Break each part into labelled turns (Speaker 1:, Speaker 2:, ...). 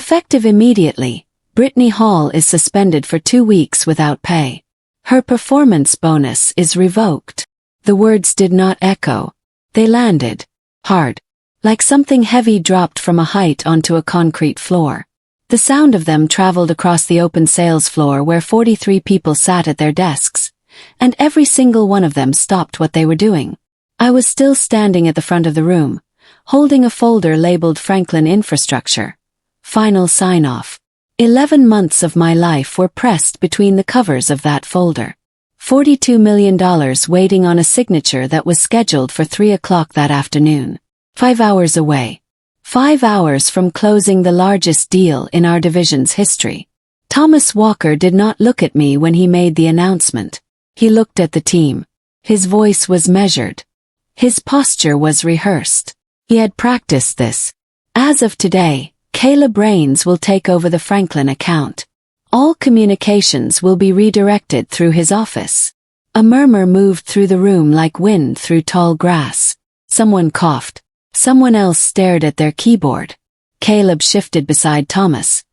Speaker 1: Effective immediately, Brittany Hall is suspended for 2 weeks without pay. Her performance bonus is revoked. The words did not echo. They landed hard, like something heavy dropped from a height onto a concrete floor. The sound of them traveled across the open sales floor where 43 people sat at their desks, and every single one of them stopped what they were doing. I was still standing at the front of the room, holding a folder labeled Franklin Infrastructure. Final sign-off. 11 months of my life were pressed between the covers of that folder. $42 million waiting on a signature that was scheduled for 3 o'clock that afternoon. 5 hours away. 5 hours from closing the largest deal in our division's history. Thomas Walker did not look at me when he made the announcement. He looked at the team. His voice was measured. His posture was rehearsed. He had practiced this. As of today, Caleb Rains will take over the Franklin account. All communications will be redirected through his office. A murmur moved through the room like wind through tall grass. Someone coughed. Someone else stared at their keyboard. Caleb shifted beside Thomas.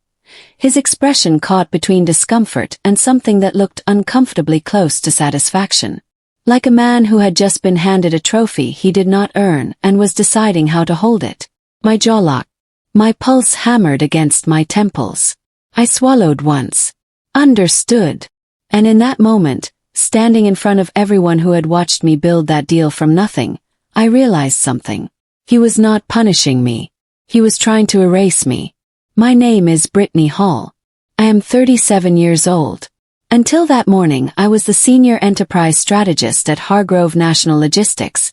Speaker 1: His expression caught between discomfort and something that looked uncomfortably close to satisfaction. Like a man who had just been handed a trophy he did not earn and was deciding how to hold it. My jaw locked. My pulse hammered against my temples. I swallowed once. Understood. And in that moment, standing in front of everyone who had watched me build that deal from nothing, I realized something. He was not punishing me. He was trying to erase me. My name is Brittany Hall. I am 37 years old. Until that morning I was the senior enterprise strategist at Hargrove National Logistics,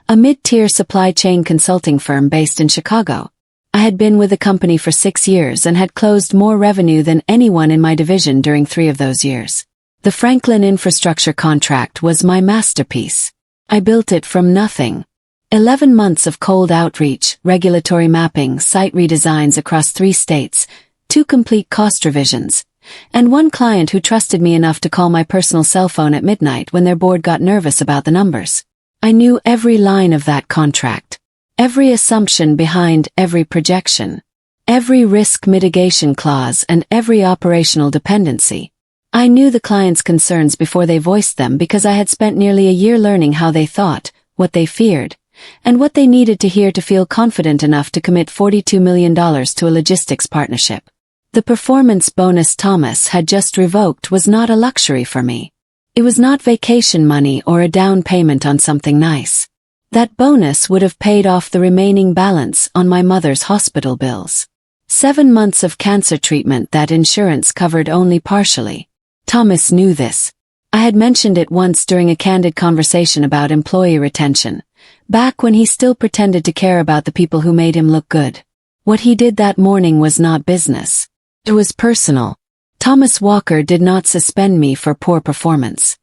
Speaker 1: a mid-tier supply chain consulting firm based in Chicago. I had been with the company for 6 years and had closed more revenue than anyone in my division during 3 of those years. The Franklin Infrastructure contract was my masterpiece. I built it from nothing. 11 months of cold outreach, regulatory mapping, site redesigns across 3 states, 2 complete cost revisions, and 1 client who trusted me enough to call my personal cell phone at midnight when their board got nervous about the numbers. I knew every line of that contract. Every assumption behind every projection, every risk mitigation clause and every operational dependency. I knew the client's concerns before they voiced them because I had spent nearly a year learning how they thought, what they feared, and what they needed to hear to feel confident enough to commit $42 million to a logistics partnership. The performance bonus Thomas had just revoked was not a luxury for me. It was not vacation money or a down payment on something nice. That bonus would have paid off the remaining balance on my mother's hospital bills. 7 months of cancer treatment that insurance covered only partially. Thomas knew this. I had mentioned it once during a candid conversation about employee retention, back when he still pretended to care about the people who made him look good. What he did that morning was not business. It was personal. Thomas Walker did not suspend me for poor performance.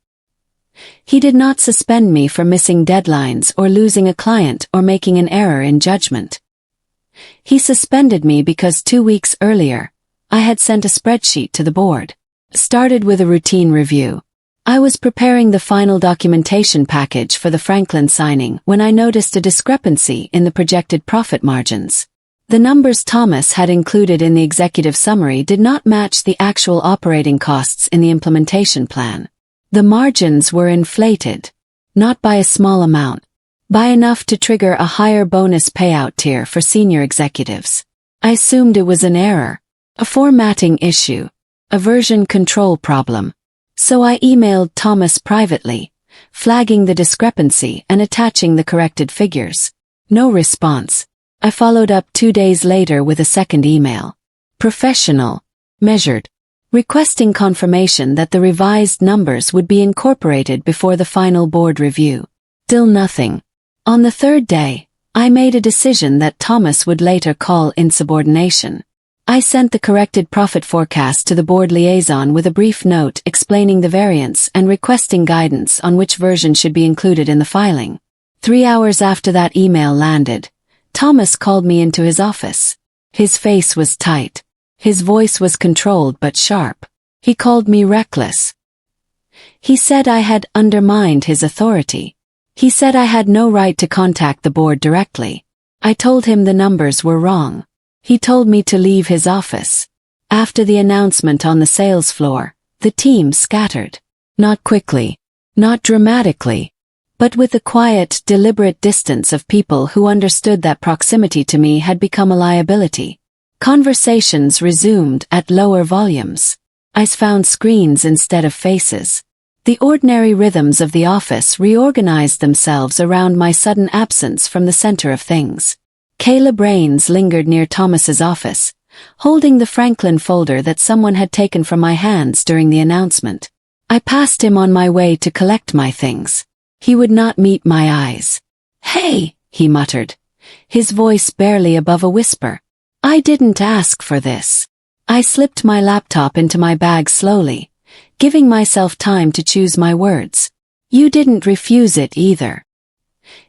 Speaker 1: He did not suspend me for missing deadlines or losing a client or making an error in judgment. He suspended me because 2 weeks earlier, I had sent a spreadsheet to the board. Started with a routine review. I was preparing the final documentation package for the Franklin signing when I noticed a discrepancy in the projected profit margins. The numbers Thomas had included in the executive summary did not match the actual operating costs in the implementation plan. The margins were inflated. Not by a small amount. By enough to trigger a higher bonus payout tier for senior executives. I assumed it was an error. A formatting issue. A version control problem. So I emailed Thomas privately, flagging the discrepancy and attaching the corrected figures. No response. I followed up 2 days later with a second email. Professional. Measured. Requesting confirmation that the revised numbers would be incorporated before the final board review. Still nothing. On the 3rd day, I made a decision that Thomas would later call insubordination. I sent the corrected profit forecast to the board liaison with a brief note explaining the variance and requesting guidance on which version should be included in the filing. 3 hours after that email landed, Thomas called me into his office. His face was tight. His voice was controlled but sharp. He called me reckless. He said I had undermined his authority. He said I had no right to contact the board directly. I told him the numbers were wrong. He told me to leave his office. After the announcement on the sales floor, the team scattered. Not quickly, not dramatically, but with the quiet, deliberate distance of people who understood that proximity to me had become a liability. Conversations resumed at lower volumes. Eyes found screens instead of faces. The ordinary rhythms of the office reorganized themselves around my sudden absence from the center of things. Caleb Rains lingered near Thomas's office, holding the Franklin folder that someone had taken from my hands during the announcement. I passed him on my way to collect my things. He would not meet my eyes. "Hey," he muttered, his voice barely above a whisper. "I didn't ask for this." I slipped my laptop into my bag slowly, giving myself time to choose my words. "You didn't refuse it either."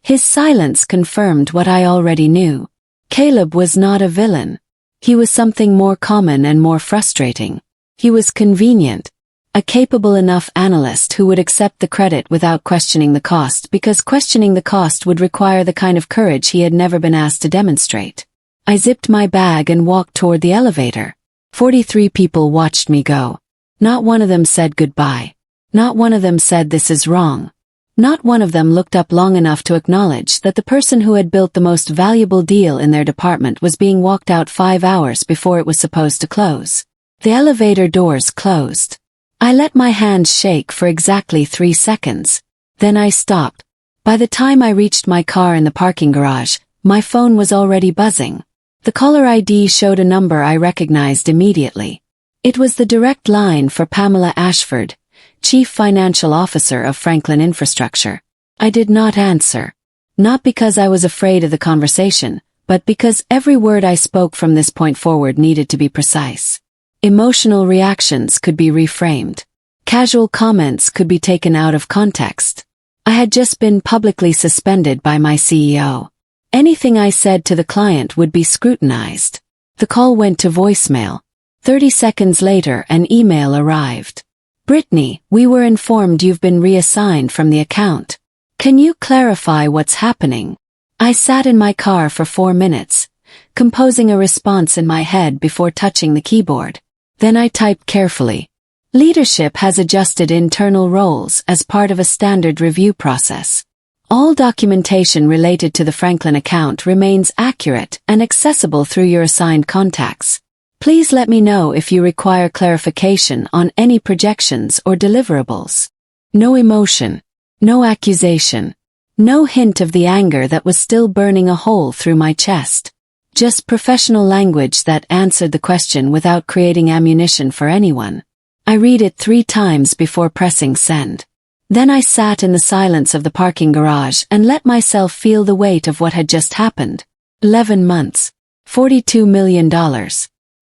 Speaker 1: His silence confirmed what I already knew. Caleb was not a villain. He was something more common and more frustrating. He was convenient. A capable enough analyst who would accept the credit without questioning the cost, because questioning the cost would require the kind of courage he had never been asked to demonstrate. I zipped my bag and walked toward the elevator. 43 people watched me go. Not one of them said goodbye. Not one of them said this is wrong. Not one of them looked up long enough to acknowledge that the person who had built the most valuable deal in their department was being walked out 5 hours before it was supposed to close. The elevator doors closed. I let my hands shake for exactly 3 seconds. Then I stopped. By the time I reached my car in the parking garage, my phone was already buzzing. The caller ID showed a number I recognized immediately. It was the direct line for Pamela Ashford, Chief Financial Officer of Franklin Infrastructure. I did not answer. Not because I was afraid of the conversation, but because every word I spoke from this point forward needed to be precise. Emotional reactions could be reframed. Casual comments could be taken out of context. I had just been publicly suspended by my CEO. Anything I said to the client would be scrutinized. The call went to voicemail. 30 seconds later, an email arrived. "Brittany, we were informed you've been reassigned from the account. Can you clarify what's happening?" I sat in my car for 4 minutes, composing a response in my head before touching the keyboard. Then I typed carefully. "Leadership has adjusted internal roles as part of a standard review process. All documentation related to the Franklin account remains accurate and accessible through your assigned contacts. Please let me know if you require clarification on any projections or deliverables." No emotion. No accusation. No hint of the anger that was still burning a hole through my chest. Just professional language that answered the question without creating ammunition for anyone. I read it 3 times before pressing send. Then I sat in the silence of the parking garage and let myself feel the weight of what had just happened. 11 months. $42 million.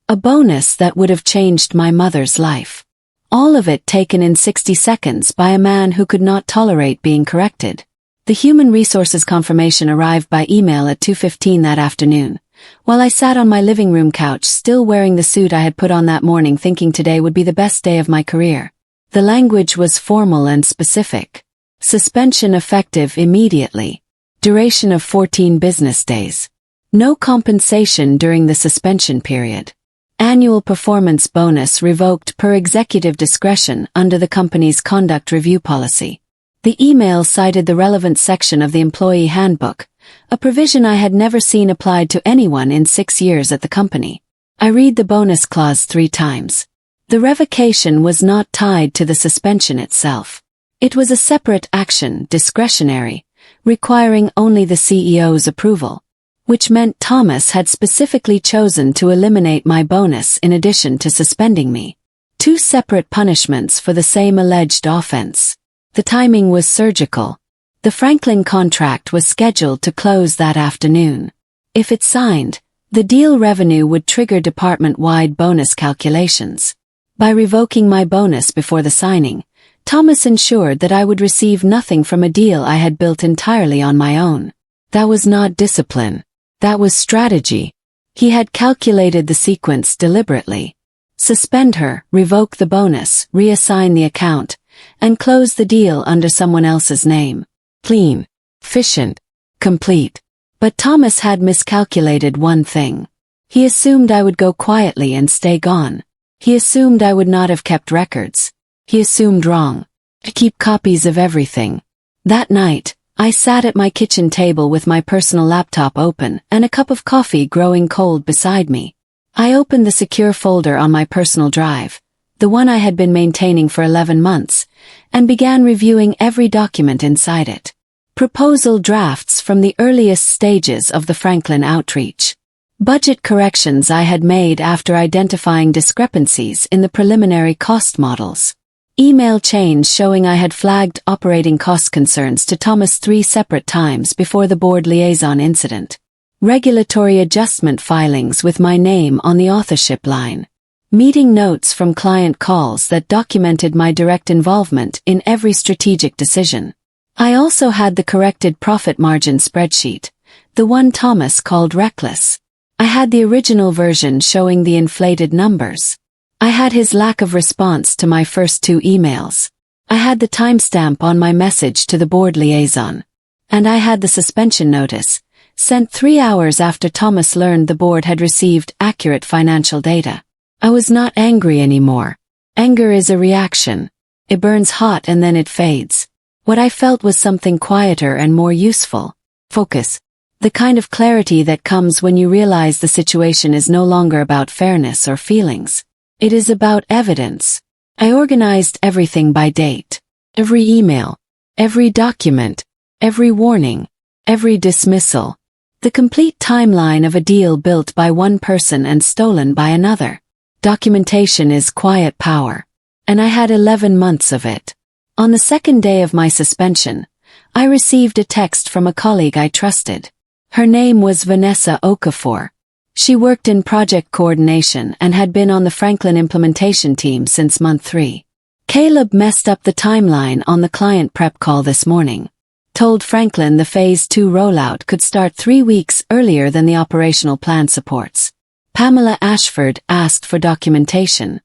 Speaker 1: A bonus that would have changed my mother's life. All of it taken in 60 seconds by a man who could not tolerate being corrected. The human resources confirmation arrived by email at 2:15 that afternoon, while I sat on my living room couch still wearing the suit I had put on that morning, thinking today would be the best day of my career. The language was formal and specific. Suspension effective immediately. Duration of 14 business days. No compensation during the suspension period. Annual performance bonus revoked per executive discretion under the company's conduct review policy. The email cited the relevant section of the employee handbook, a provision I had never seen applied to anyone in 6 years at the company. I read the bonus clause 3 times. The revocation was not tied to the suspension itself. It was a separate action, discretionary, requiring only the CEO's approval, which meant Thomas had specifically chosen to eliminate my bonus in addition to suspending me. 2 separate punishments for the same alleged offense. The timing was surgical. The Franklin contract was scheduled to close that afternoon. If it signed, the deal revenue would trigger department-wide bonus calculations. By revoking my bonus before the signing, Thomas ensured that I would receive nothing from a deal I had built entirely on my own. That was not discipline. That was strategy. He had calculated the sequence deliberately. Suspend her, revoke the bonus, reassign the account, and close the deal under someone else's name. Clean, efficient, complete. But Thomas had miscalculated one thing. He assumed I would go quietly and stay gone. He assumed I would not have kept records. He assumed wrong. I keep copies of everything. That night, I sat at my kitchen table with my personal laptop open and a cup of coffee growing cold beside me. I opened the secure folder on my personal drive, the one I had been maintaining for 11 months, and began reviewing every document inside it. Proposal drafts from the earliest stages of the Franklin outreach. Budget corrections I had made after identifying discrepancies in the preliminary cost models. Email chains showing I had flagged operating cost concerns to Thomas 3 separate times before the board liaison incident. Regulatory adjustment filings with my name on the authorship line. Meeting notes from client calls that documented my direct involvement in every strategic decision. I also had the corrected profit margin spreadsheet, the one Thomas called reckless. I had the original version showing the inflated numbers. I had his lack of response to my first 2 emails. I had the timestamp on my message to the board liaison. And I had the suspension notice, sent 3 hours after Thomas learned the board had received accurate financial data. I was not angry anymore. Anger is a reaction. It burns hot and then it fades. What I felt was something quieter and more useful. Focus. The kind of clarity that comes when you realize the situation is no longer about fairness or feelings. It is about evidence. I organized everything by date. Every email, every document, every warning, every dismissal. The complete timeline of a deal built by one person and stolen by another. Documentation is quiet power. And I had 11 months of it. On the second day of my suspension, I received a text from a colleague I trusted. Her name was Vanessa Okafor. She worked in project coordination and had been on the Franklin implementation team since month 3. Caleb messed up the timeline on the client prep call this morning. Told Franklin the Phase 2 rollout could start 3 weeks earlier than the operational plan supports. Pamela Ashford asked for documentation.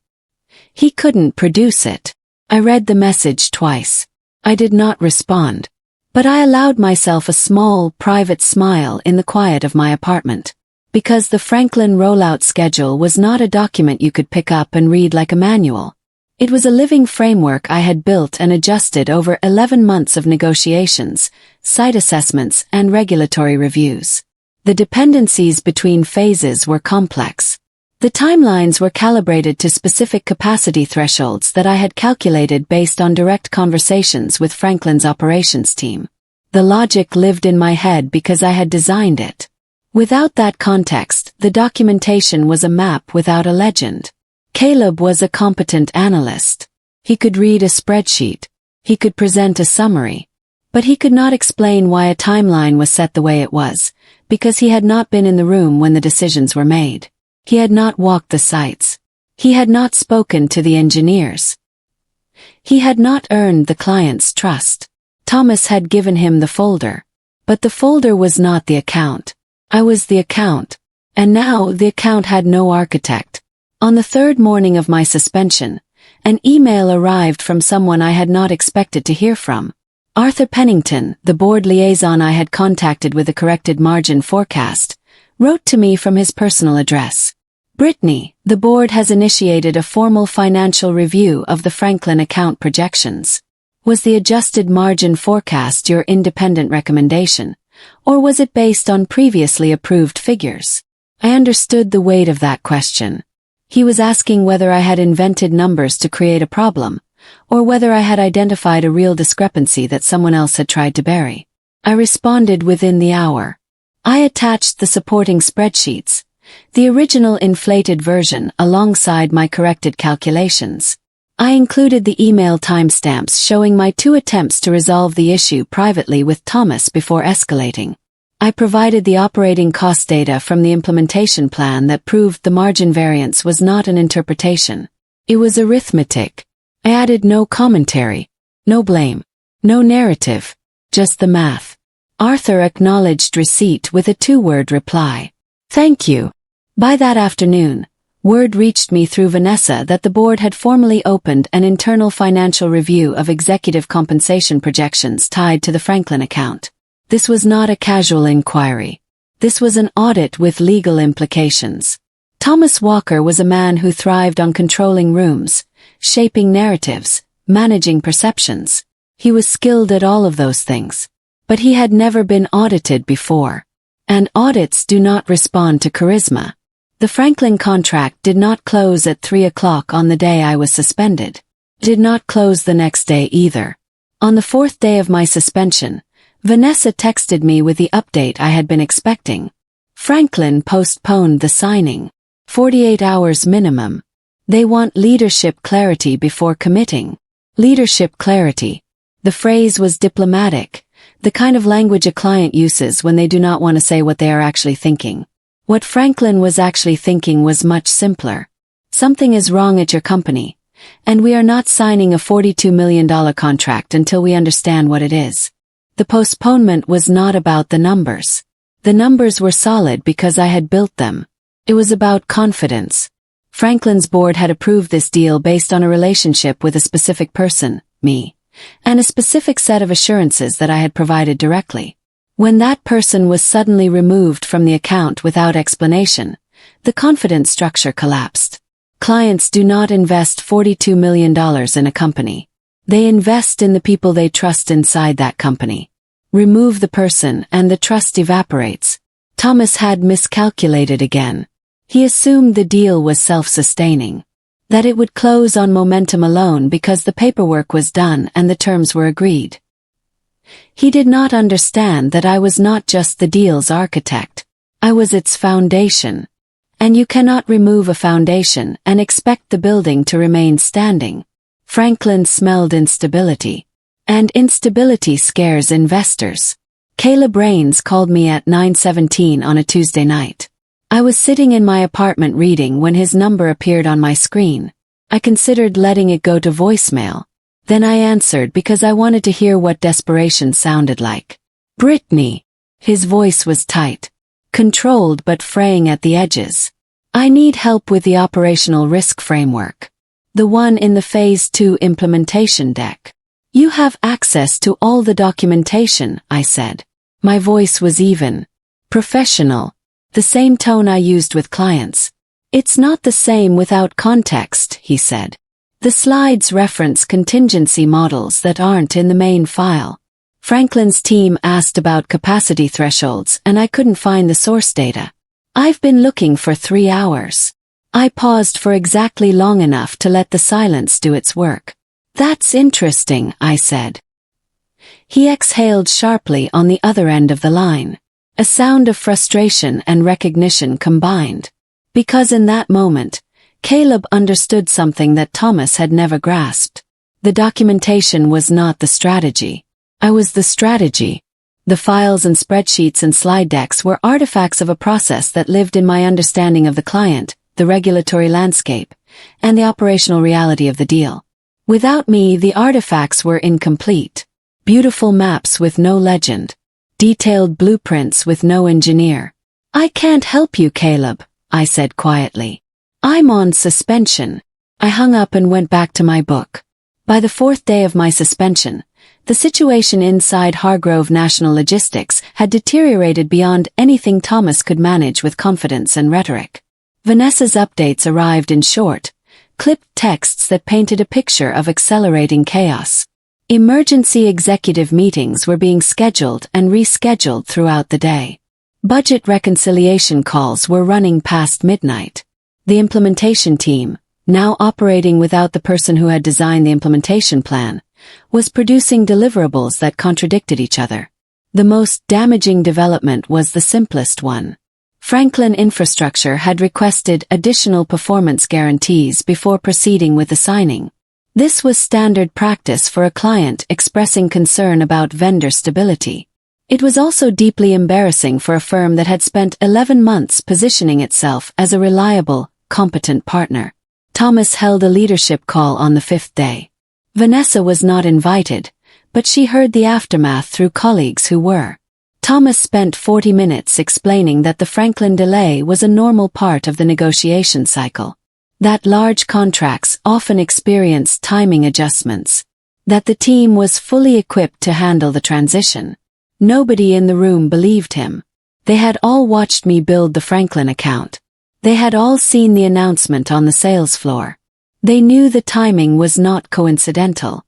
Speaker 1: He couldn't produce it. I read the message twice. I did not respond. But I allowed myself a small, private smile in the quiet of my apartment. Because the Franklin rollout schedule was not a document you could pick up and read like a manual. It was a living framework I had built and adjusted over 11 months of negotiations, site assessments, and regulatory reviews. The dependencies between phases were complex. The timelines were calibrated to specific capacity thresholds that I had calculated based on direct conversations with Franklin's operations team. The logic lived in my head because I had designed it. Without that context, the documentation was a map without a legend. Caleb was a competent analyst. He could read a spreadsheet. He could present a summary. But he could not explain why a timeline was set the way it was, because he had not been in the room when the decisions were made. He had not walked the sites. He had not spoken to the engineers. He had not earned the client's trust. Thomas had given him the folder. But the folder was not the account. I was the account. And now the account had no architect. On the 3rd morning of my suspension, an email arrived from someone I had not expected to hear from. Arthur Pennington, the board liaison I had contacted with a corrected margin forecast, wrote to me from his personal address. Brittany, the board has initiated a formal financial review of the Franklin account projections. Was the adjusted margin forecast your independent recommendation, or was it based on previously approved figures? I understood the weight of that question. He was asking whether I had invented numbers to create a problem, or whether I had identified a real discrepancy that someone else had tried to bury. I responded within the hour. I attached the supporting spreadsheets, the original inflated version alongside my corrected calculations. I included the email timestamps showing my 2 attempts to resolve the issue privately with Thomas before escalating. I provided the operating cost data from the implementation plan that proved the margin variance was not an interpretation. It was arithmetic. I added no commentary, no blame, no narrative, just the math. Arthur acknowledged receipt with a 2-word reply. Thank you. By that afternoon, word reached me through Vanessa that the board had formally opened an internal financial review of executive compensation projections tied to the Franklin account. This was not a casual inquiry. This was an audit with legal implications. Thomas Walker was a man who thrived on controlling rooms, shaping narratives, managing perceptions. He was skilled at all of those things. But he had never been audited before. And audits do not respond to charisma. The Franklin contract did not close at 3 o'clock on the day I was suspended. Did not close the next day either. On the 4th day of my suspension, Vanessa texted me with the update I had been expecting. Franklin postponed the signing. 48 hours minimum. They want leadership clarity before committing. Leadership clarity. The phrase was diplomatic, the kind of language a client uses when they do not want to say what they are actually thinking. What Franklin was actually thinking was much simpler. Something is wrong at your company, and we are not signing a $42 million contract until we understand what it is. The postponement was not about the numbers. The numbers were solid because I had built them. It was about confidence. Franklin's board had approved this deal based on a relationship with a specific person, me, and a specific set of assurances that I had provided directly. When that person was suddenly removed from the account without explanation, the confidence structure collapsed. Clients do not invest $42 million in a company. They invest in the people they trust inside that company. Remove the person and the trust evaporates. Thomas had miscalculated again. He assumed the deal was self-sustaining. That it would close on momentum alone because the paperwork was done and the terms were agreed. He did not understand that I was not just the deal's architect. I was its foundation. And you cannot remove a foundation and expect the building to remain standing. Franklin smelled instability. And instability scares investors. Caleb Rains called me at 9:17 on a Tuesday night. I was sitting in my apartment reading when his number appeared on my screen. I considered letting it go to voicemail. Then I answered because I wanted to hear what desperation sounded like. Brittany. His voice was tight. Controlled but fraying at the edges. I need help with the operational risk framework. The one in the Phase 2 implementation deck. You have access to all the documentation, I said. My voice was even. Professional. The same tone I used with clients. It's not the same without context, he said. The slides reference contingency models that aren't in the main file. Franklin's team asked about capacity thresholds and I couldn't find the source data. I've been looking for 3 hours. I paused for exactly long enough to let the silence do its work. That's interesting, I said. He exhaled sharply on the other end of the line. A sound of frustration and recognition combined. Because in that moment, Caleb understood something that Thomas had never grasped. The documentation was not the strategy. I was the strategy. The files and spreadsheets and slide decks were artifacts of a process that lived in my understanding of the client, the regulatory landscape, and the operational reality of the deal. Without me, the artifacts were incomplete. Beautiful maps with no legend. Detailed blueprints with no engineer. I can't help you, Caleb, I said quietly. I'm on suspension. I hung up and went back to my book. By the 4th day of my suspension, the situation inside Hargrove National Logistics had deteriorated beyond anything Thomas could manage with confidence and rhetoric. Vanessa's updates arrived in short, clipped texts that painted a picture of accelerating chaos. Emergency executive meetings were being scheduled and rescheduled throughout the day. Budget reconciliation calls were running past midnight. The implementation team, now operating without the person who had designed the implementation plan, was producing deliverables that contradicted each other. The most damaging development was the simplest one. Franklin Infrastructure had requested additional performance guarantees before proceeding with the signing. This was standard practice for a client expressing concern about vendor stability. It was also deeply embarrassing for a firm that had spent 11 months positioning itself as a reliable, competent partner. Thomas held a leadership call on the 5th day. Vanessa was not invited, but she heard the aftermath through colleagues who were. Thomas spent 40 minutes explaining that the Franklin delay was a normal part of the negotiation cycle. That large contracts often experience timing adjustments. That the team was fully equipped to handle the transition. Nobody in the room believed him. They had all watched me build the Franklin account. They had all seen the announcement on the sales floor. They knew the timing was not coincidental.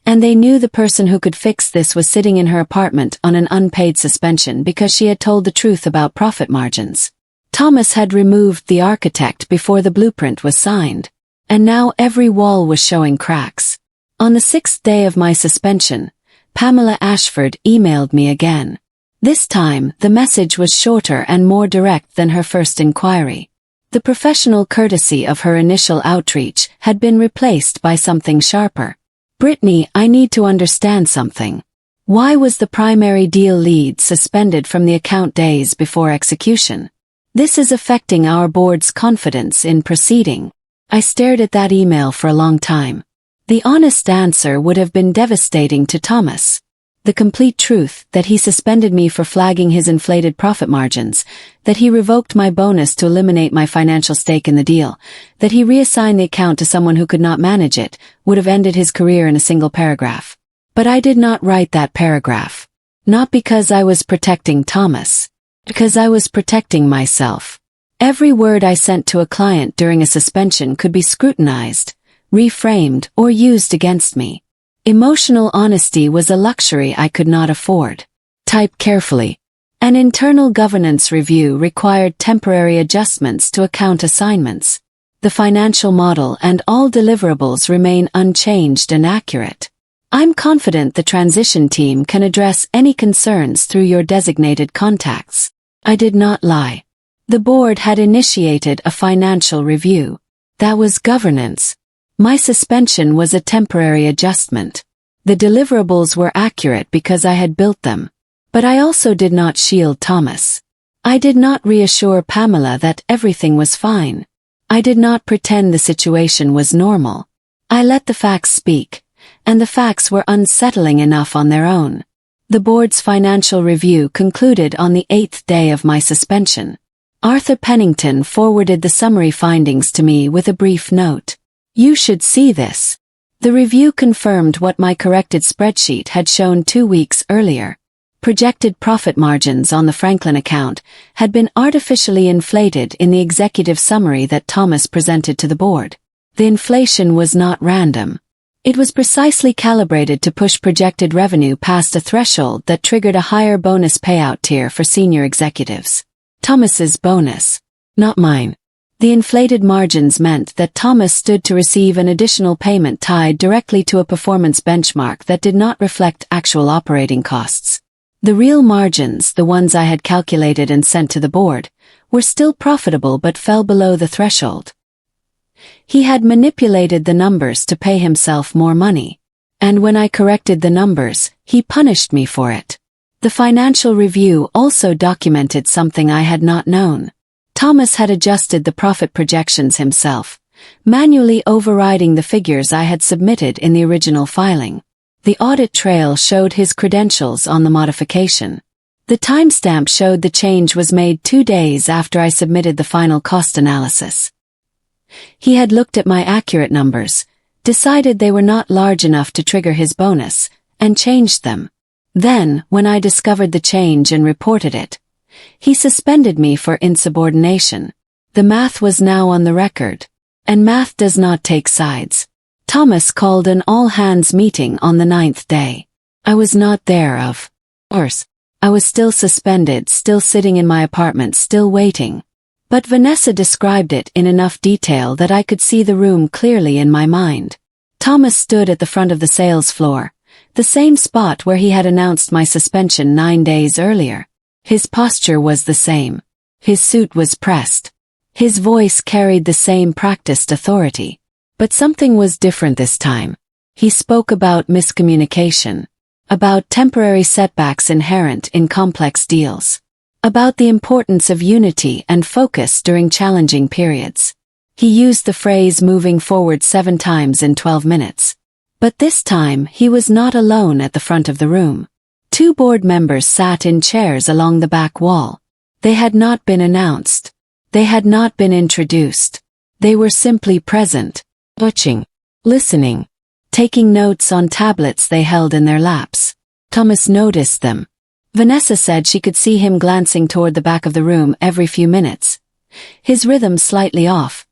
Speaker 1: And they knew the person who could fix this was sitting in her apartment on an unpaid suspension because she had told the truth about profit margins. Thomas had removed the architect before the blueprint was signed. And now every wall was showing cracks. On the 6th day of my suspension, Pamela Ashford emailed me again. This time, the message was shorter and more direct than her first inquiry. The professional courtesy of her initial outreach had been replaced by something sharper. Brittany, I need to understand something. Why was the primary deal lead suspended from the account days before execution? This is affecting our board's confidence in proceeding. I stared at that email for a long time. The honest answer would have been devastating to Thomas. The complete truth that he suspended me for flagging his inflated profit margins, that he revoked my bonus to eliminate my financial stake in the deal, that he reassigned the account to someone who could not manage it, would have ended his career in a single paragraph. But I did not write that paragraph. Not because I was protecting Thomas. Because I was protecting myself. Every word I sent to a client during a suspension could be scrutinized, reframed, or used against me. Emotional honesty was a luxury I could not afford. Type carefully. An internal governance review required temporary adjustments to account assignments. The financial model and all deliverables remain unchanged and accurate. I'm confident the transition team can address any concerns through your designated contacts. I did not lie. The board had initiated a financial review. That was governance. My suspension was a temporary adjustment. The deliverables were accurate because I had built them. But I also did not shield Thomas. I did not reassure Pamela that everything was fine. I did not pretend the situation was normal. I let the facts speak, and the facts were unsettling enough on their own. The board's financial review concluded on the 8th day of my suspension. Arthur Pennington forwarded the summary findings to me with a brief note. You should see this. The review confirmed what my corrected spreadsheet had shown 2 weeks earlier. Projected profit margins on the Franklin account had been artificially inflated in the executive summary that Thomas presented to the board. The inflation was not random. It was precisely calibrated to push projected revenue past a threshold that triggered a higher bonus payout tier for senior executives. Thomas's bonus. Not mine. The inflated margins meant that Thomas stood to receive an additional payment tied directly to a performance benchmark that did not reflect actual operating costs. The real margins, the ones I had calculated and sent to the board, were still profitable but fell below the threshold. He had manipulated the numbers to pay himself more money. And when I corrected the numbers, he punished me for it. The financial review also documented something I had not known. Thomas had adjusted the profit projections himself, manually overriding the figures I had submitted in the original filing. The audit trail showed his credentials on the modification. The timestamp showed the change was made 2 days after I submitted the final cost analysis. He had looked at my accurate numbers, decided they were not large enough to trigger his bonus, and changed them. Then, when I discovered the change and reported it, he suspended me for insubordination. The math was now on the record. And math does not take sides. Thomas called an all-hands meeting on the 9th day. I was not there, of course. I was still suspended, still sitting in my apartment, still waiting. But Vanessa described it in enough detail that I could see the room clearly in my mind. Thomas stood at the front of the sales floor, the same spot where he had announced my suspension 9 days earlier. His posture was the same. His suit was pressed. His voice carried the same practiced authority. But something was different this time. He spoke about miscommunication, about temporary setbacks inherent in complex deals, about the importance of unity and focus during challenging periods. He used the phrase moving forward 7 times in 12 minutes. But this time he was not alone at the front of the room. 2 board members sat in chairs along the back wall. They had not been announced. They had not been introduced. They were simply present, watching, listening, taking notes on tablets they held in their laps. Thomas noticed them. Vanessa said she could see him glancing toward the back of the room every few minutes. His rhythm slightly off.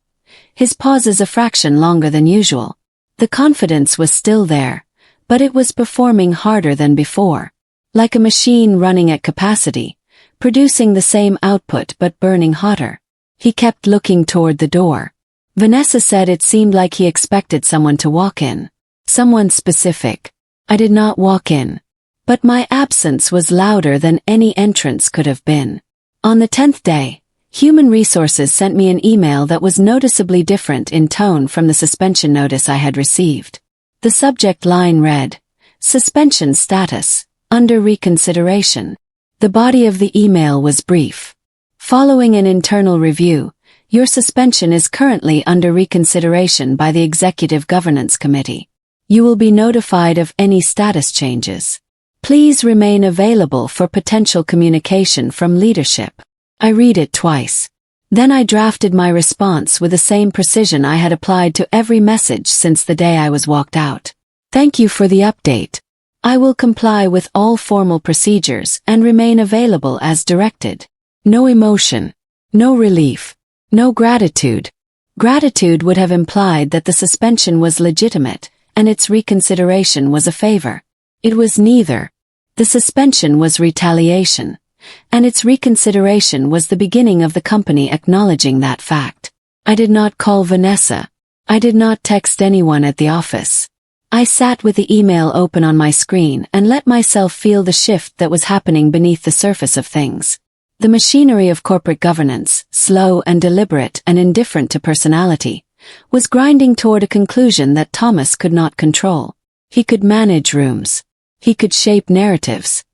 Speaker 1: His pauses a fraction longer than usual. The confidence was still there, but it was performing harder than before. Like a machine running at capacity, producing the same output but burning hotter. He kept looking toward the door. Vanessa said it seemed like he expected someone to walk in. Someone specific. I did not walk in. But my absence was louder than any entrance could have been. On the 10th day, Human Resources sent me an email that was noticeably different in tone from the suspension notice I had received. The subject line read, "Suspension status, under reconsideration." The body of the email was brief. "Following an internal review, your suspension is currently under reconsideration by the Executive Governance Committee. You will be notified of any status changes. Please remain available for potential communication from leadership." I read it twice. Then I drafted my response with the same precision I had applied to every message since the day I was walked out. "Thank you for the update. I will comply with all formal procedures and remain available as directed." No emotion. No relief. No gratitude. Gratitude would have implied that the suspension was legitimate, and its reconsideration was a favor. It was neither. The suspension was retaliation, and its reconsideration was the beginning of the company acknowledging that fact. I did not call Vanessa. I did not text anyone at the office. I sat with the email open on my screen and let myself feel the shift that was happening beneath the surface of things. The machinery of corporate governance, slow and deliberate and indifferent to personality, was grinding toward a conclusion that Thomas could not control. He could manage rooms. He could shape narratives.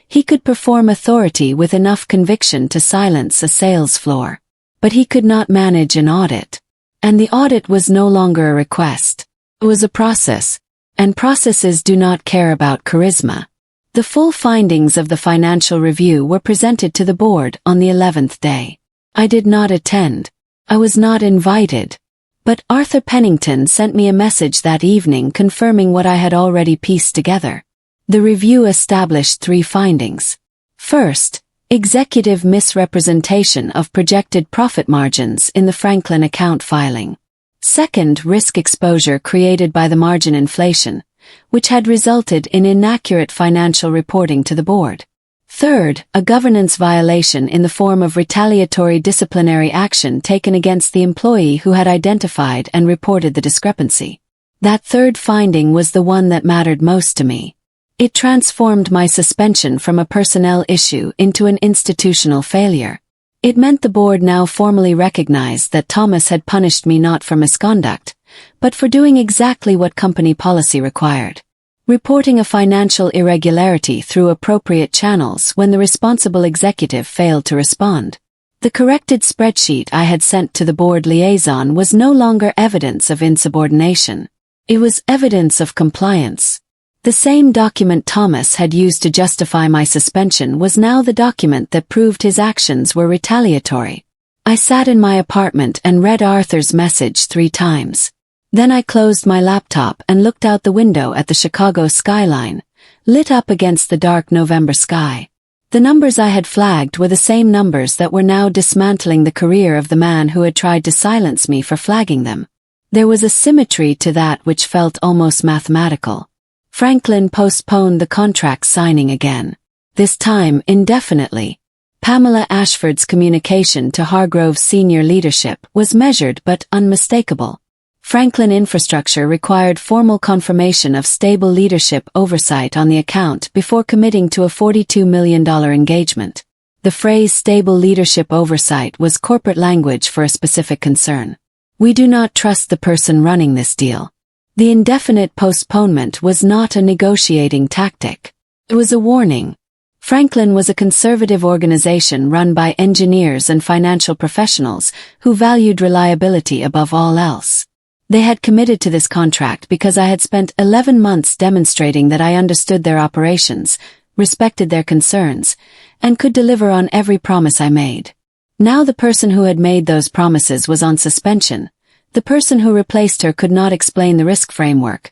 Speaker 1: He could perform authority with enough conviction to silence a sales floor. But he could not manage an audit. And the audit was no longer a request. It was a process. And processes do not care about charisma. The full findings of the financial review were presented to the board on the 11th day. I did not attend. I was not invited. But Arthur Pennington sent me a message that evening confirming what I had already pieced together. The review established 3 findings. First, executive misrepresentation of projected profit margins in the Franklin account filing. Second, risk exposure created by the margin inflation, which had resulted in inaccurate financial reporting to the board. Third, a governance violation in the form of retaliatory disciplinary action taken against the employee who had identified and reported the discrepancy. That third finding was the one that mattered most to me. It transformed my suspension from a personnel issue into an institutional failure. It meant the board now formally recognized that Thomas had punished me not for misconduct, but for doing exactly what company policy required. Reporting a financial irregularity through appropriate channels when the responsible executive failed to respond. The corrected spreadsheet I had sent to the board liaison was no longer evidence of insubordination. It was evidence of compliance. The same document Thomas had used to justify my suspension was now the document that proved his actions were retaliatory. I sat in my apartment and read Arthur's message 3 times. Then I closed my laptop and looked out the window at the Chicago skyline, lit up against the dark November sky. The numbers I had flagged were the same numbers that were now dismantling the career of the man who had tried to silence me for flagging them. There was a symmetry to that which felt almost mathematical. Franklin postponed the contract signing again. This time indefinitely. Pamela Ashford's communication to Hargrove's senior leadership was measured but unmistakable. Franklin Infrastructure required formal confirmation of stable leadership oversight on the account before committing to a $42 million engagement. The phrase stable leadership oversight was corporate language for a specific concern. We do not trust the person running this deal. The indefinite postponement was not a negotiating tactic. It was a warning. Franklin was a conservative organization run by engineers and financial professionals who valued reliability above all else. They had committed to this contract because I had spent 11 months demonstrating that I understood their operations, respected their concerns, and could deliver on every promise I made. Now the person who had made those promises was on suspension. The person who replaced her could not explain the risk framework,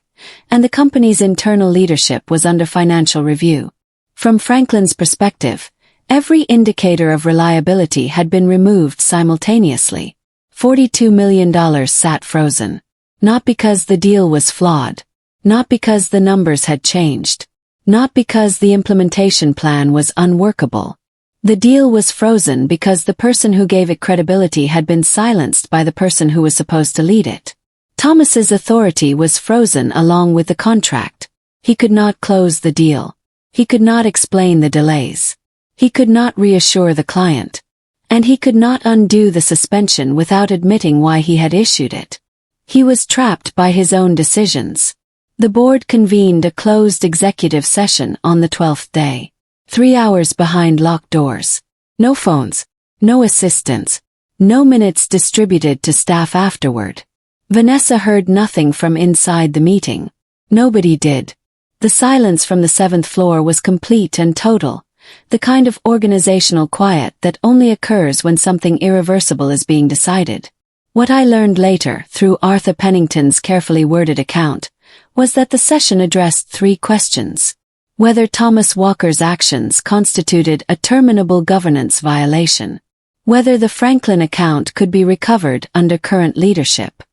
Speaker 1: and the company's internal leadership was under financial review. From Franklin's perspective, every indicator of reliability had been removed simultaneously. $42 million sat frozen. Not because the deal was flawed. Not because the numbers had changed. Not because the implementation plan was unworkable. The deal was frozen because the person who gave it credibility had been silenced by the person who was supposed to lead it. Thomas's authority was frozen along with the contract. He could not close the deal. He could not explain the delays. He could not reassure the client. And he could not undo the suspension without admitting why he had issued it. He was trapped by his own decisions. The board convened a closed executive session on the 12th day. 3 hours behind locked doors. No phones. No assistants. No minutes distributed to staff afterward. Vanessa heard nothing from inside the meeting. Nobody did. The silence from the 7th floor was complete and total, the kind of organizational quiet that only occurs when something irreversible is being decided. What I learned later, through Arthur Pennington's carefully worded account, was that the session addressed 3 questions. Whether Thomas Walker's actions constituted a terminable governance violation. Whether the Franklin account could be recovered under current leadership.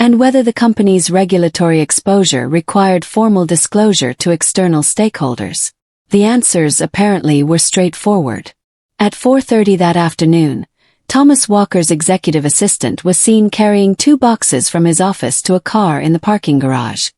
Speaker 1: And whether the company's regulatory exposure required formal disclosure to external stakeholders. The answers apparently were straightforward. At 4:30 that afternoon, Thomas Walker's executive assistant was seen carrying 2 boxes from his office to a car in the parking garage.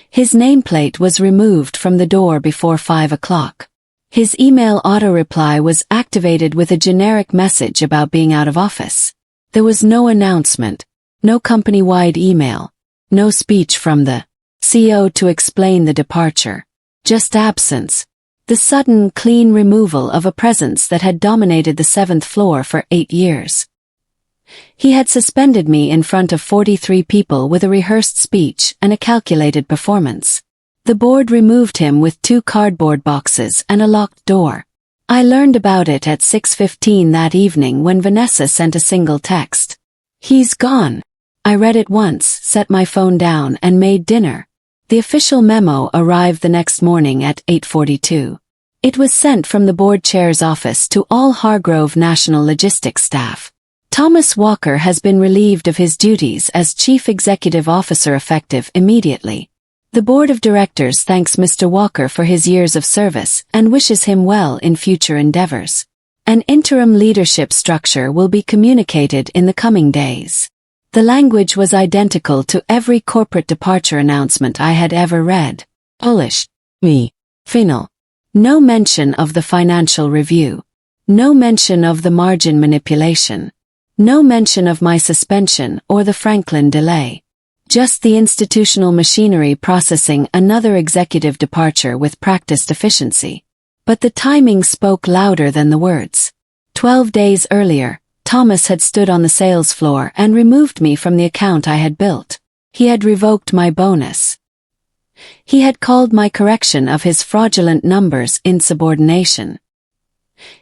Speaker 1: His nameplate was removed from the door before 5 o'clock. His email auto-reply was activated with a generic message about being out of office. There was no announcement, no company-wide email, no speech from the CEO to explain the departure. Just absence. The sudden, clean removal of a presence that had dominated the 7th floor for 8 years. He had suspended me in front of 43 people with a rehearsed speech and a calculated performance. The board removed him with 2 cardboard boxes and a locked door. I learned about it at 6:15 that evening when Vanessa sent a single text. "He's gone." I read it once, set my phone down and made dinner. The official memo arrived the next morning at 8:42. It was sent from the board chair's office to all Hargrove National Logistics staff. Thomas Walker has been relieved of his duties as Chief Executive Officer effective immediately. The Board of Directors thanks Mr. Walker for his years of service and wishes him well in future endeavors. An interim leadership structure will be communicated in the coming days. The language was identical to every corporate departure announcement I had ever read. Polish. Me. Final. No mention of the financial review. No mention of the margin manipulation. No mention of my suspension or the Franklin delay. Just the institutional machinery processing another executive departure with practiced efficiency. But the timing spoke louder than the words. 12 days earlier, Thomas had stood on the sales floor and removed me from the account I had built. He had revoked my bonus. He had called my correction of his fraudulent numbers insubordination.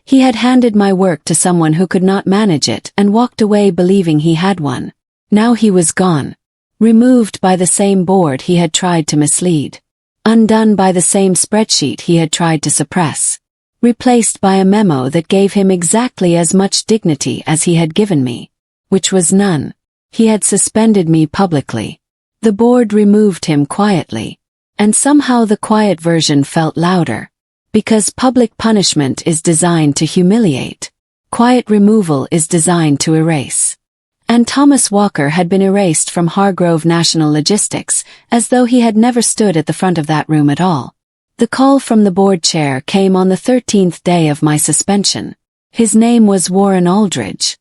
Speaker 1: He had handed my work to someone who could not manage it and walked away believing he had one. Now he was gone. Removed by the same board he had tried to mislead. Undone by the same spreadsheet he had tried to suppress. Replaced by a memo that gave him exactly as much dignity as he had given me. Which was none. He had suspended me publicly. The board removed him quietly. And somehow the quiet version felt louder. Because public punishment is designed to humiliate. Quiet removal is designed to erase. And Thomas Walker had been erased from Hargrove National Logistics, as though he had never stood at the front of that room at all. The call from the board chair came on the 13th day of my suspension. His name was Warren Aldridge.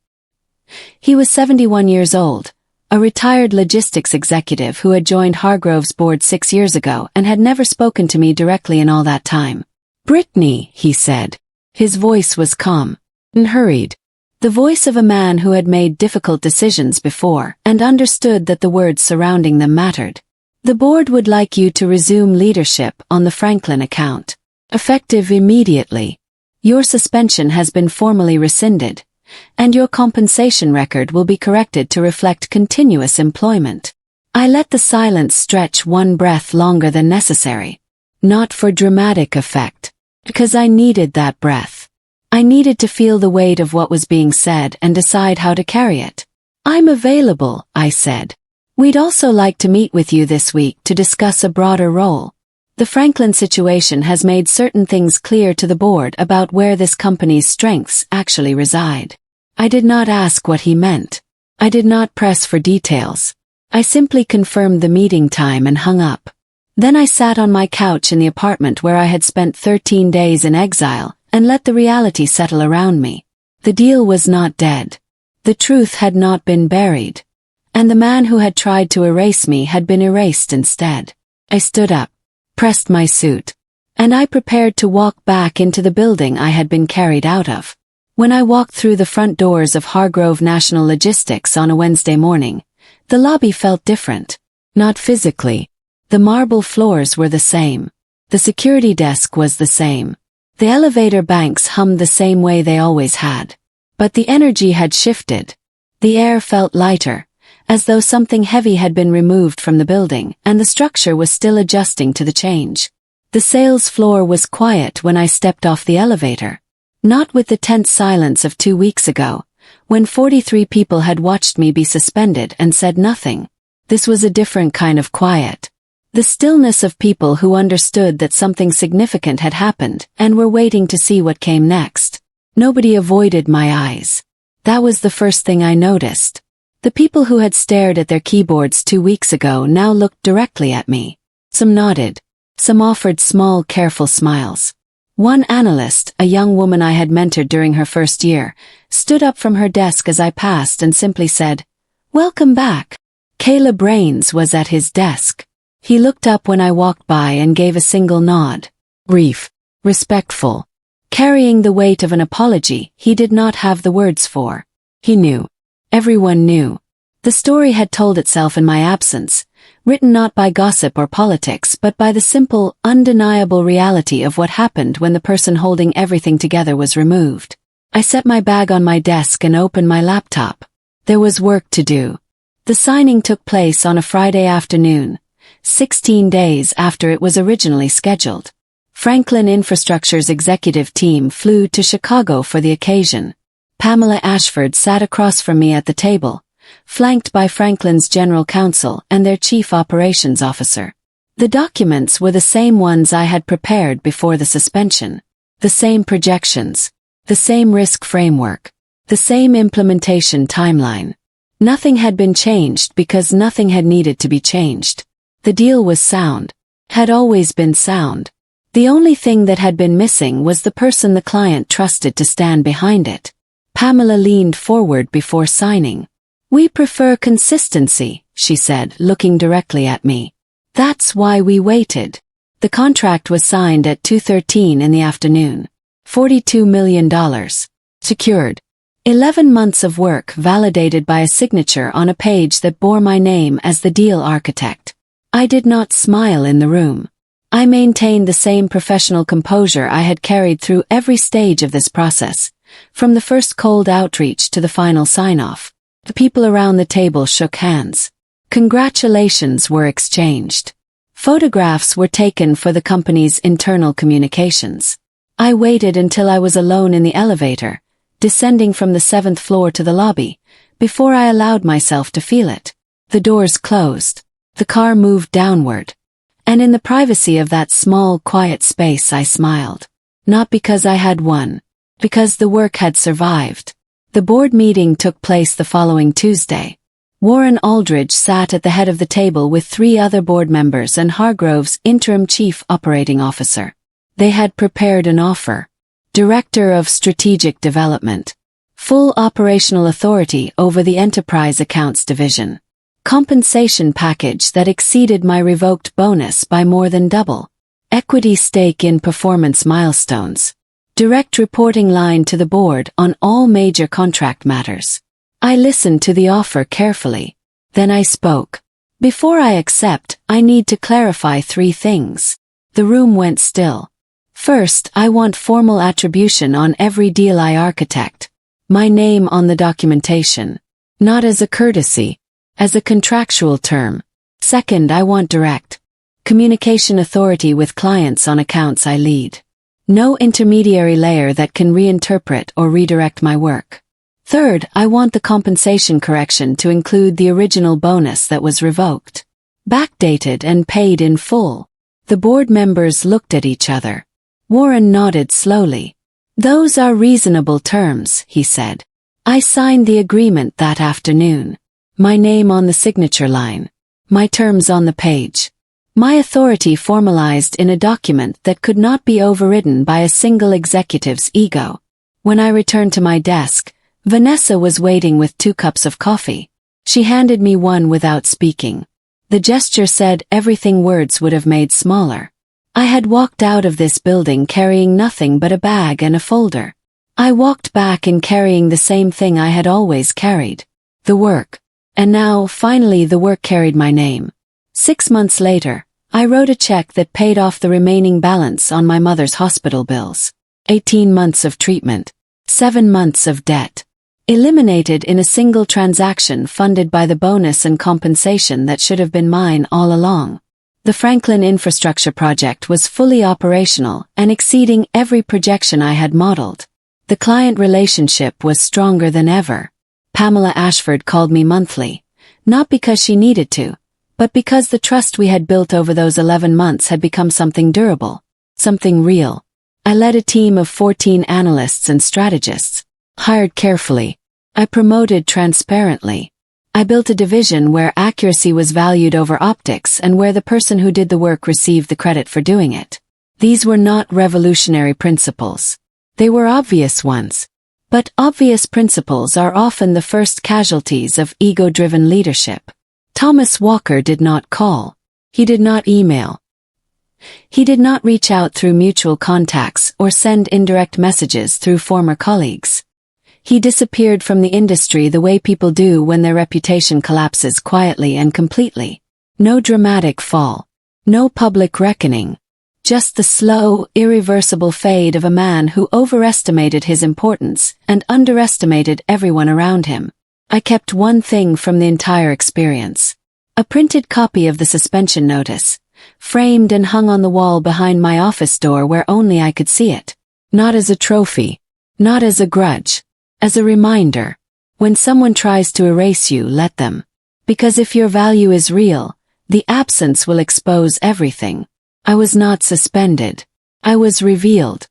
Speaker 1: He was 71 years old, a retired logistics executive who had joined Hargrove's board 6 years ago and had never spoken to me directly in all that time. "Brittany," he said. His voice was calm and hurried. The voice of a man who had made difficult decisions before and understood that the words surrounding them mattered. "The board would like you to resume leadership on the Franklin account. Effective immediately. Your suspension has been formally rescinded, and your compensation record will be corrected to reflect continuous employment." I let the silence stretch one breath longer than necessary. Not for dramatic effect. Because I needed that breath. I needed to feel the weight of what was being said and decide how to carry it. "I'm available," I said. "We'd also like to meet with you this week to discuss a broader role. The Franklin situation has made certain things clear to the board about where this company's strengths actually reside." I did not ask what he meant. I did not press for details. I simply confirmed the meeting time and hung up. Then I sat on my couch in the apartment where I had spent 13 days in exile and let the reality settle around me. The deal was not dead. The truth had not been buried. And the man who had tried to erase me had been erased instead. I stood up, pressed my suit, and I prepared to walk back into the building I had been carried out of. When I walked through the front doors of Hargrove National Logistics on a Wednesday morning, the lobby felt different. Not physically. The marble floors were the same. The security desk was the same. The elevator banks hummed the same way they always had. But the energy had shifted. The air felt lighter, as though something heavy had been removed from the building and the structure was still adjusting to the change. The sales floor was quiet when I stepped off the elevator. Not with the tense silence of 2 weeks ago, when 43 people had watched me be suspended and said nothing. This was a different kind of quiet. The stillness of people who understood that something significant had happened and were waiting to see what came next. Nobody avoided my eyes. That was the first thing I noticed. The people who had stared at their keyboards 2 weeks ago now looked directly at me. Some nodded. Some offered small, careful smiles. One analyst, a young woman I had mentored during her first year, stood up from her desk as I passed and simply said, "Welcome back." Caleb Rains was at his desk. He looked up when I walked by and gave a single nod. Brief. Respectful. Carrying the weight of an apology he did not have the words for. He knew. Everyone knew. The story had told itself in my absence, written not by gossip or politics but by the simple, undeniable reality of what happened when the person holding everything together was removed. I set my bag on my desk and opened my laptop. There was work to do. The signing took place on a Friday afternoon, 16 days after it was originally scheduled. Franklin Infrastructure's executive team flew to Chicago for the occasion. Pamela Ashford sat across from me at the table, flanked by Franklin's general counsel and their chief operations officer. The documents were the same ones I had prepared before the suspension. The same projections. The same risk framework. The same implementation timeline. Nothing had been changed because nothing had needed to be changed. The deal was sound. Had always been sound. The only thing that had been missing was the person the client trusted to stand behind it. Pamela leaned forward before signing. "We prefer consistency," she said, looking directly at me. "That's why we waited." The contract was signed at 2:13 in the afternoon. $42 million. Secured. 11 months of work validated by a signature on a page that bore my name as the deal architect. I did not smile in the room. I maintained the same professional composure I had carried through every stage of this process, from the first cold outreach to the final sign-off. The people around the table shook hands. Congratulations were exchanged. Photographs were taken for the company's internal communications. I waited until I was alone in the elevator, descending from the 7th floor to the lobby, before I allowed myself to feel it. The doors closed. The car moved downward. And in the privacy of that small, quiet space I smiled. Not because I had won. Because the work had survived. The board meeting took place the following Tuesday. Warren Aldridge sat at the head of the table with 3 other board members and Hargrove's interim chief operating officer. They had prepared an offer. Director of Strategic Development. Full operational authority over the Enterprise Accounts Division. Compensation package that exceeded my revoked bonus by more than double. Equity stake in performance milestones. Direct reporting line to the board on all major contract matters. I listened to the offer carefully. Then I spoke. "Before I accept, I need to clarify 3 things." The room went still. "First, I want formal attribution on every deal I architect. My name on the documentation. Not as a courtesy. As a contractual term. Second, I want direct communication authority with clients on accounts I lead. No intermediary layer that can reinterpret or redirect my work. Third, I want the compensation correction to include the original bonus that was revoked, backdated and paid in full. The board members looked at each other. Warren nodded slowly. "Those are reasonable terms," he said. I signed the agreement that afternoon. My name on the signature line. My terms on the page. My authority formalized in a document that could not be overridden by a single executive's ego. When I returned to my desk, Vanessa was waiting with 2 cups of coffee. She handed me one without speaking. The gesture said everything words would have made smaller. I had walked out of this building carrying nothing but a bag and a folder. I walked back in carrying the same thing I had always carried. The work. And now, finally, the work carried my name. 6 months later, I wrote a check that paid off the remaining balance on my mother's hospital bills. 18 months of treatment. 7 months of debt. Eliminated in a single transaction funded by the bonus and compensation that should have been mine all along. The Franklin infrastructure project was fully operational and exceeding every projection I had modeled. The client relationship was stronger than ever. Pamela Ashford called me monthly, not because she needed to, but because the trust we had built over those 11 months had become something durable, something real. I led a team of 14 analysts and strategists. Hired carefully. I promoted transparently. I built a division where accuracy was valued over optics and where the person who did the work received the credit for doing it. These were not revolutionary principles. They were obvious ones. But obvious principles are often the first casualties of ego-driven leadership. Thomas Walker did not call. He did not email. He did not reach out through mutual contacts or send indirect messages through former colleagues. He disappeared from the industry the way people do when their reputation collapses quietly and completely. No dramatic fall. No public reckoning. Just the slow, irreversible fade of a man who overestimated his importance and underestimated everyone around him. I kept one thing from the entire experience. A printed copy of the suspension notice, framed and hung on the wall behind my office door where only I could see it. Not as a trophy. Not as a grudge. As a reminder. When someone tries to erase you, let them. Because if your value is real, the absence will expose everything. I was not suspended. I was revealed.